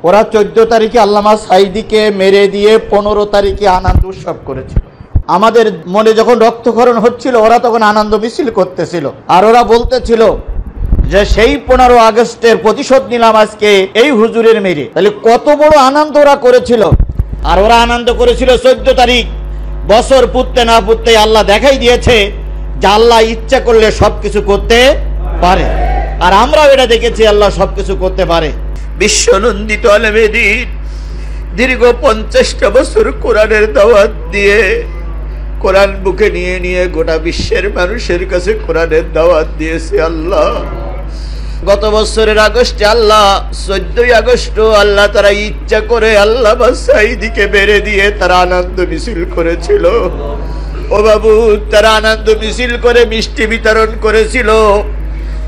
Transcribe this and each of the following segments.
ওরা 14 তারিখে আল্লামা সাঈদীকে মেরে দিয়ে 15 তারিখে আনন্দ উৎসব করেছিল। আমাদের মনে যখন রক্তক্ষরণ হচ্ছিল ওরা তখন আনন্দ মিছিল করতেছিল, আর ওরা বলতেছিল যে সেই 15 আগস্টের প্রতিশোধ নিলাম আজকে এই হুজুরের মেরে। তাহলে কত বড় আনন্দ ওরা করেছিল। আর ওরা আনন্দ করেছিল 14 তারিখ। বছর পুততে না পুততে আল্লাহ দেখাই দিয়েছে যে আল্লাহ ইচ্ছা করলে সবকিছু করতে পারে, আর আমরাও এটা দেখেছি আল্লাহ সবকিছু করতে পারে। বিশ্বনন্দিত আলেমে দ্বীন দীর্ঘ 50টা বছর কোরআনের দাওয়াত দিয়ে, কোরআন বুকে নিয়ে নিয়ে গোটা বিশ্বের মানুষের কাছে কোরআনের দাওয়াত দিয়েছে আল্লাহ। গত বছরের আগস্টে আল্লাহ 14ই আগস্ট আল্লাহ তারা ইচ্ছা করে আল্লামা সাঈদীকে মেরে দিয়ে তারা আনন্দ মিছিল করেছিল। ও বাবু, তারা আনন্দ মিছিল করে মিষ্টি বিতরণ করেছিল।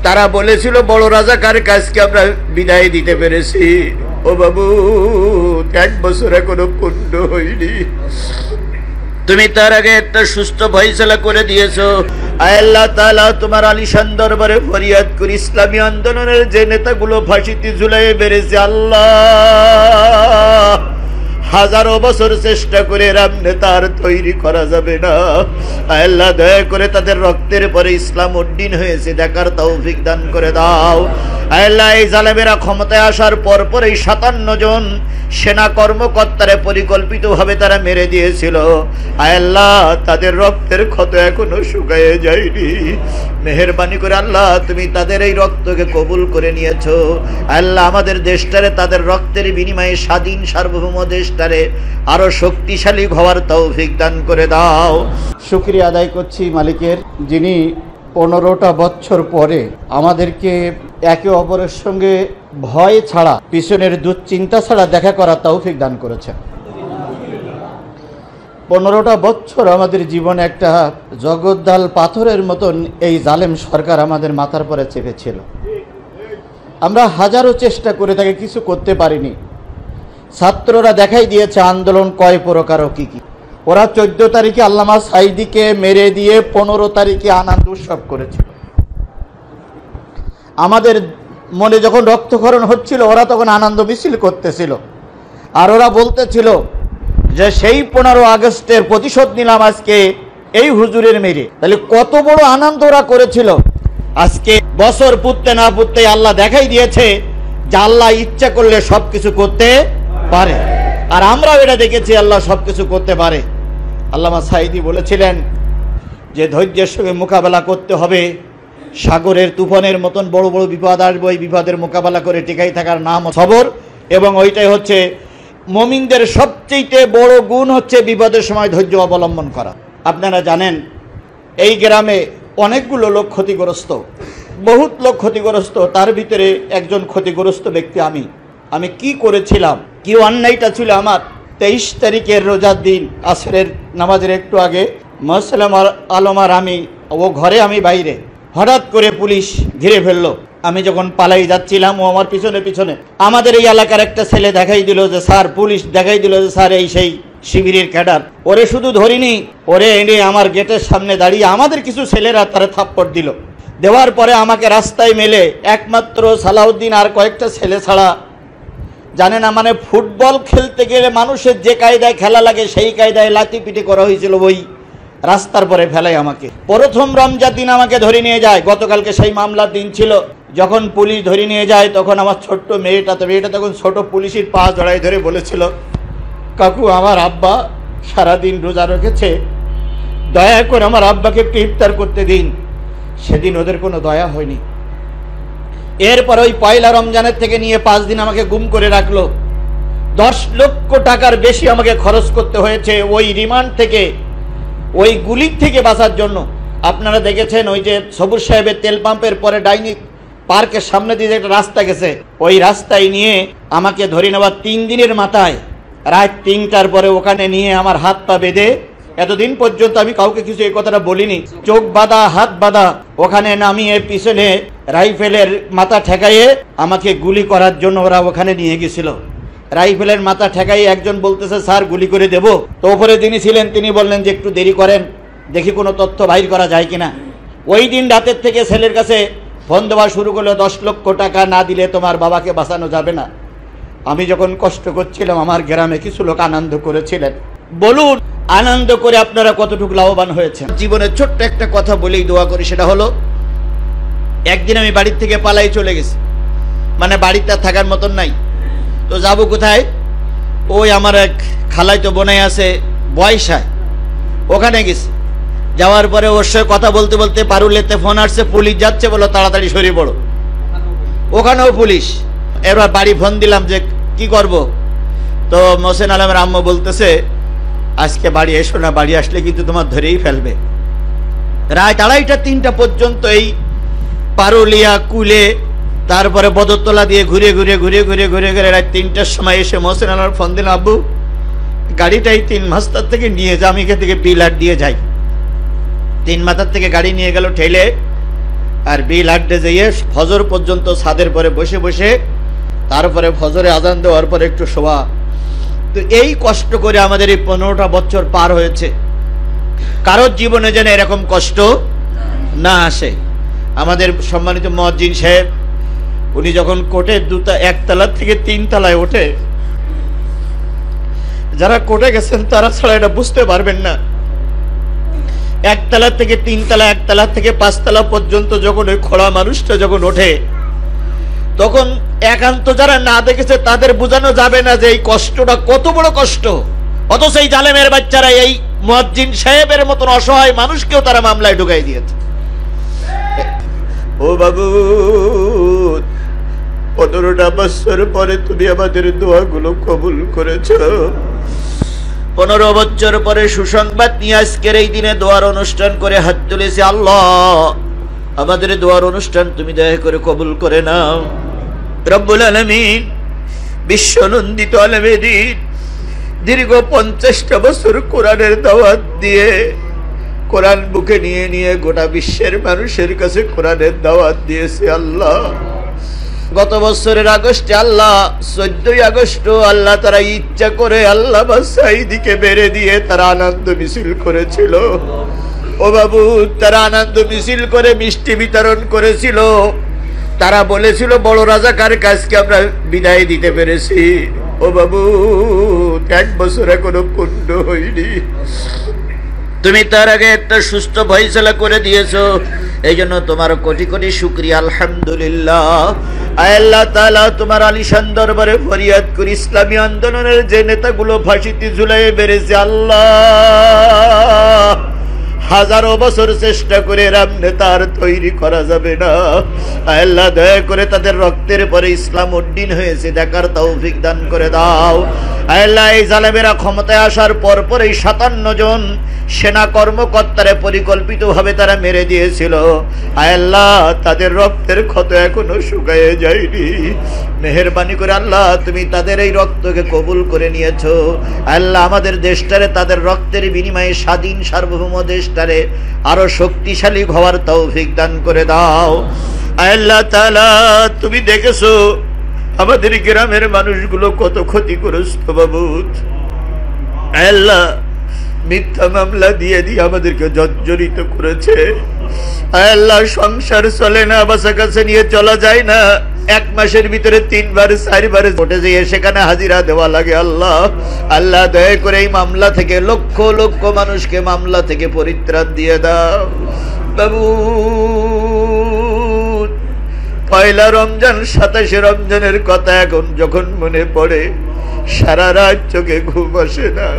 তারা বলেছিল বড় রাজাকার কাজকে আমরা বিদায় দিতে পেরেছি। ও বাবু, 1 বছর এখনো পূর্ণ হয়নি, তুমি তার আগে একটা সুস্থ ফয়সালা করে দিয়েছো। আল্লাহ তাআলা তোমার আলিশান দরবারে ফরিয়াদ করি, ইসলামী আন্দোলনের যে নেতাগুলো ফাঁসিতে ঝুলাইয়ে বেড়েছে আল্লাহ, হাজারো বছর চেষ্টা করে রাম নেতার তৈরি করা যাবে না। আল্লাহ দয়া করে তাদের রক্তের পরে ইসলাম উড্ডীন হয়েছে দেখার তৌফিক দান করে দাও। আল্লাহ এই জালেমেরা ক্ষমতায় আসার পরপরই 57 জন সেনা কর্মকর্তারে পরিকল্পিতভাবে তারা মেরে দিয়েছিল। আল্লাহ তাদের রক্তের ক্ষত এখনো শুকায়ে যায়নি। মেহেরবানি করে আল্লাহ তুমি তাদের এই রক্তকে কবুল করে নিয়েছো। আল্লাহ আমাদের দেশটারে তাদের রক্তের বিনিময়ে স্বাধীন সার্বভৌম দেশটারে আরো শক্তিশালী হওয়ার তৌফিক দান করে দাও। শুকরিয়া আদায় করছি মালিকের, যিনি 15টা বছর পরে আমাদেরকে একে অপরের সঙ্গে ভয় ছাড়া, পিছনের দুশ্চিন্তা ছাড়া দেখা করার তৌফিক দান করেছেন। 15টা বছর আমাদের জীবনে একটা জগদ্দাল পাথরের মতন এই জালেম সরকার আমাদের মাথার পরে চেপেছিল। আমরা হাজারো চেষ্টা করে তাকে কিছু করতে পারিনি। ছাত্ররা দেখাই দিয়েছে আন্দোলন কয় প্রকার ও কি কি। ওরা 14 তারিখে আল্লামা সাঈদীকে মেরে দিয়ে 15 তারিখে আনন্দ উৎসব করেছিল। আমাদের মনে যখন রক্তক্ষরণ হচ্ছিল ওরা তখন আনন্দ মিছিল করতেছিল, আর ওরা বলতেছিল যে সেই 15 আগস্টের প্রতিশোধ নিলাম আজকে এই হুজুরের মেরে। তাহলে কত বড় আনন্দ ওরা করেছিল। আজকে বছর পুততে না পুততে আল্লাহ দেখাই দিয়েছে যে আল্লাহ ইচ্ছা করলে সবকিছু করতে পারে, আর আমরাও এটা দেখেছি আল্লাহ সবকিছু করতে পারে। আল্লামা সাঈদী বলেছিলেন যে ধৈর্যের সঙ্গে মোকাবেলা করতে হবে। সাগরের তুফানের মতন বড় বড় বিপদ আসবে, ওই বিপদের মোকাবেলা করে টিকাই থাকার নাম সবর, এবং ওইটাই হচ্ছে মুমিনদের সবচেয়ে বড় গুণ হচ্ছে বিপদের সময় ধৈর্য অবলম্বন করা। আপনারা জানেন এই গ্রামে অনেকগুলো লোক ক্ষতিগ্রস্ত, বহুত লোক ক্ষতিগ্রস্ত। তার ভিতরে একজন ক্ষতিগ্রস্ত ব্যক্তি আমি কি করেছিলাম, কি অন্যায়টা ছিল আমার। 23 তারিখের রোজার দিন আসরের নামাজের একটু আগে মুসলিম আলমার ও ঘরে আমি বাইরে, হঠাৎ করে পুলিশ ঘিরে ফেললো। আমি যখন পালাই যাচ্ছিলাম ও আমার পিছনে পিছনে, আমাদের এই এলাকার একটা ছেলে দেখাই দিল যে স্যার, পুলিশ দেখাই দিল যে স্যার এই সেই শিবিরের ক্যাডার। ওরে শুধু ধরিনি, ওরে এনে আমার গেটের সামনে দাঁড়িয়ে আমাদের কিছু ছেলেরা তারা থাপ্পড় দিল। দেওয়ার পরে আমাকে রাস্তায় মেলে একমাত্র সালাউদ্দিন আর কয়েকটা ছেলে ছাড়া, জানে না মানে ফুটবল খেলতে গেলে মানুষের যে কায়দায় খেলা লাগে সেই কায়দায় লাঠি পিটি করা হয়েছিল ওই রাস্তার পরে ফেলাই আমাকে। প্রথম রমজান দিন আমাকে ধরে নিয়ে যায়, গতকালকে সেই মামলার দিন ছিল। যখন পুলিশ ধরে নিয়ে যায় তখন আমার ছোট্ট মেয়েটা তখন ছোট পুলিশের পা জড়াই ধরে বলেছিল, কাকু আমার আব্বা সারাদিন রোজা রেখেছে, দয়া করে আমার আব্বাকে একটু ইফতার করতে দিন। সেদিন ওদের কোনো দয়া হয়নি। এরপর ওই পয়লা রমজানের থেকে নিয়ে 5 দিন আমাকে গুম করে রাখলো। 10 লক্ষ টাকার বেশি আমাকে খরচ করতে হয়েছে ওই রিমান্ড থেকে, ওই গুলির থেকে বাঁচার জন্য। আপনারা দেখেছেন ওই যে সবুজ সাহেবের তেল পাম্পের পরে ডাইনি পার্কের সামনে দিয়ে একটা রাস্তা গেছে, ওই রাস্তায় নিয়ে আমাকে ধরে নেওয়ার 3 দিনের মাথায় রাত 3টার পরে ওখানে নিয়ে আমার হাত পা বেঁধে, এতদিন পর্যন্ত আমি কাউকে কিছু এই কথাটা বলিনি, চোখ বাঁধা হাত বাঁধা, ওখানে নামিয়ে পিছনে রাইফেলের মাথা ঠেকাইয়ে আমাকে গুলি করার জন্য ওরা ওখানে নিয়ে গেছিল। রাইফেলের মাথা ঠেকাইয়ে একজন বলতেছে স্যার গুলি করে দেব, তো ওপরে যিনি ছিলেন তিনি বললেন যে একটু দেরি করেন, দেখি কোনো তথ্য বাইর করা যায় কিনা। ওই দিন রাতের থেকে ছেলের কাছে ফোন দেওয়া শুরু করলো, 10 লক্ষ টাকা না দিলে তোমার বাবাকে বাঁচানো যাবে না। আমি যখন কষ্ট করছিলাম আমার গ্রামে কিছু লোক আনন্দ করেছিলেন। বলুন আনন্দ করে আপনারা কতটুকু লাভবান হয়েছেন? জীবনের ছোট্ট একটা কথা বলেই দোয়া করি, সেটা হলো একদিন আমি বাড়ির থেকে পালাই চলে গেছি, মানে বাড়িতে থাকার মতন নাই। তো যাবো কোথায়? ওই আমার এক খালাইতো বোনাই আছে বয়সায়, ওখানে গেছি। যাওয়ার পরে ওর সঙ্গে কথা বলতে বলতে পারুলেতে ফোন আসছে, পুলিশ যাচ্ছে, বলো তাড়াতাড়ি সরিয়ে পড়ো। ওখানেও পুলিশ। এবার বাড়ি ফোন দিলাম যে কি করব, তো মোহসেন আলমের আম্মু বলতেছে আজকে বাড়ি এসো না, বাড়ি আসলে কিন্তু তোমার ধরেই ফেলবে। রাত 2:30-3টা পর্যন্ত এই পারুলিয়া কুলে, তারপরে বদরতলা দিয়ে ঘুরে ঘুরে ঘুরে ঘুরে ঘুরে ঘুরে রাত 3টার সময় এসে মোহসেন আলমের ফোন দিলাম, আব্বু গাড়িটাই 3 মাস্টার থেকে নিয়ে যা, আমি এখান থেকে বিল হাট দিয়ে যাই। 3 মাথার থেকে গাড়ি নিয়ে গেল ঠেলে, আর বিল হাটে যেয়ে ফজর পর্যন্ত ছাদের পরে বসে বসে, তারপরে ফজরে আজান দেওয়ার পরে একটু শোয়া। তো এই কষ্ট করে আমাদের এই 15টা বছর পার হয়েছে। কারোর জীবনে যেন এরকম কষ্ট না আসে। আমাদের সম্মানিত মুয়াজ্জিন সাহেব, উনি যখন কোর্টে 1 থেকে 3 তলায় ওঠে, যারা কোর্টে গেছেন তারা ছাড়া এটা বুঝতে পারবেন না। 1 তলা থেকে 3 তলা, 1 তলা থেকে 5 তলা পর্যন্ত যখন ওই খোলা মানুষটা যখন ওঠে, তখন একান্ত যারা না দেখেছে তাদের বোঝানো যাবে না যে এই কষ্টটা কত বড় কষ্ট। অথচ এই জালেমের বাচ্চারা এই মুয়াজ্জিন সাহেবের মতন অসহায় মানুষকেও তারা মামলায় ঢুকাই দিয়েছে। ও বাবু, 15টা বছর পরে তুমি আমাদের দোয়াগুলো কবুল করেছ। 15 বছর পরে সুসংবাদ নিয়ে আজকের এই দিনে দোয়ার অনুষ্ঠান করে হাত তুলেছি। আল্লাহ, আমাদের দোয়ার অনুষ্ঠান তুমি দয়া করে কবুল করে নাও। রব্বুল আলামিন, বিশ্বনন্দিত আলেমে দ্বীন, দীর্ঘ 50টা বছর কোরআনের দাওয়াত দিয়ে, কোরআন বুকে নিয়ে নিয়ে গোটা বিশ্বের মানুষের কাছে কোরআনের দাওয়াত দিয়েছে। আল্লাহ, গত বছরের আগস্টে, আল্লাহ 14ই আগস্ট, আল্লাহ তারা ইচ্ছা করে আল্লাহ সাইদিকে বেড়ে দিয়ে তারা আনন্দ মিছিল করেছিল। ও বাবু, তারা আনন্দ মিছিল করে মিষ্টি বিতরণ করেছিল। তারা বলেছিল বড় রাজাকার কাজকে আমরা বিদায় দিতে পেরেছি। ও বাবু, 1 বছর এখনো পূর্ণ হয়নি, তুমি তার আগে একটা সুস্থ ফয়সালা করে দিয়েছো। এই জন্য তোমার কোটি কোটি শুকরিয়া, আলহামদুলিল্লাহ। আল্লাহ তাআলা, তোমার আলিশান দরবারে ফরিয়াদ করি, ইসলামী আন্দোলনের যে নেতাগুলো ফাঁসিতে ঝুলাইয়ে বেড়েছে, আল্লাহ হাজারো বছর চেষ্টা করে রাম নেতার তৈরি করা যাবে না। আল্লাহ দয়া করে তাদের রক্তের পরে ইসলাম উদ্দিন হয়েছে দেখার তৌফিক দান করে দাও। আল্লাহ, এই জালেমেরা ক্ষমতায় আসার পর পরেই 57 জন সেনা কর্মকর্তারে পরিকল্পিতভাবে তারা মেরে দিয়েছিল। আল্লাহ, তাদের রক্তের ক্ষত এখনো শুকায়ে যায়নি। মেহেরবানি করে আল্লাহ, তুমি তাদের এই রক্তকে কবুল করে নিয়েছো। আল্লাহ, আমাদের দেশটারে তাদের রক্তের বিনিময়ে স্বাধীন সার্বভৌম দেশটারে আরো শক্তিশালী হওয়ার তৌফিক দান করে দাও। আল্লাহ তাআলা, তুমি দেখেছো আমাদের গ্রামের মানুষগুলো কত ক্ষতিগ্রস্ত বাবু। আল্লাহ, মিথ্যা মামলা দিয়ে দিয়ে আমাদেরকে জর্জরিত করেছে। আল্লাহ, সংসার চলে না, বাসা কাছে নিয়ে চলা যায় না। 1 মাসের ভিতরে 3 বার 4 বার কোর্টে যেয়ে সেখানে হাজিরা দেওয়া লাগে। আল্লাহ, আল্লাহ দয়া করে এই মামলা থেকে লক্ষ লক্ষ মানুষকে মামলা থেকে পরিত্রাণ দিয়ে দাও বাবু। পয়লা রমজান, 27শে রমজানের কথা এখন যখন মনে পড়ে, সারা রাত চোখে ঘুম আসে না।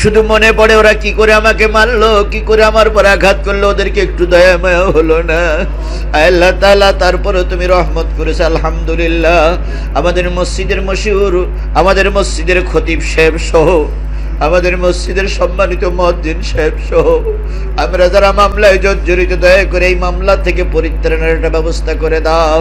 শুধু মনে পড়ে ওরা কি করে আমাকে মারলো, কি করে আমার পর আঘাত করলো, ওদেরকে একটু দয়া মায়া হলো না। আল্লাহ তাআলা, তারপরে তুমি রহমত করেছো, আলহামদুলিল্লাহ। আমাদের মসজিদের মশহুর, আমাদের মসজিদের খতিব সাহেব সহ, আমাদের মসজিদের সম্মানিত মুয়াজ্জিন সাহেব সহ আমরা যারা মামলায় জর্জরিত, দয়া করে এই মামলা থেকে পরিত্রাণের একটা ব্যবস্থা করে দাও।